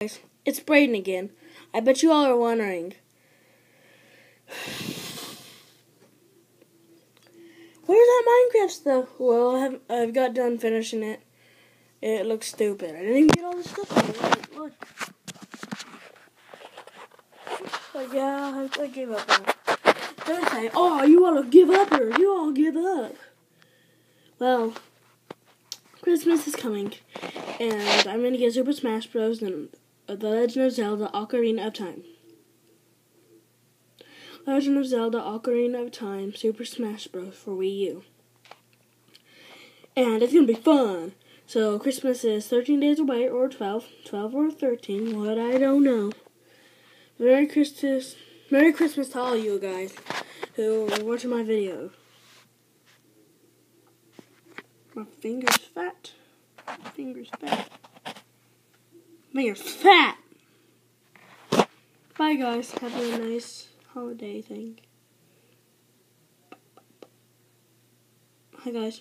It's Braden again. I bet you all are wondering, where's that Minecraft stuff? Well, I've got done finishing it. It looks stupid. I didn't even get all the stuff on it. Look. But yeah, I gave up on it. They're saying, oh, you all give up or you all give up. Well, Christmas is coming, and I'm going to get Super Smash Bros. And The Legend of Zelda Ocarina of Time. Legend of Zelda Ocarina of Time Super Smash Bros. For Wii U. And it's going to be fun. So Christmas is 13 days away, or 12 or 13, what I don't know. Merry Christmas to all you guys who are watching my video. My finger's fat. My finger's fat. Bye guys, have a nice holiday thing. Hi guys.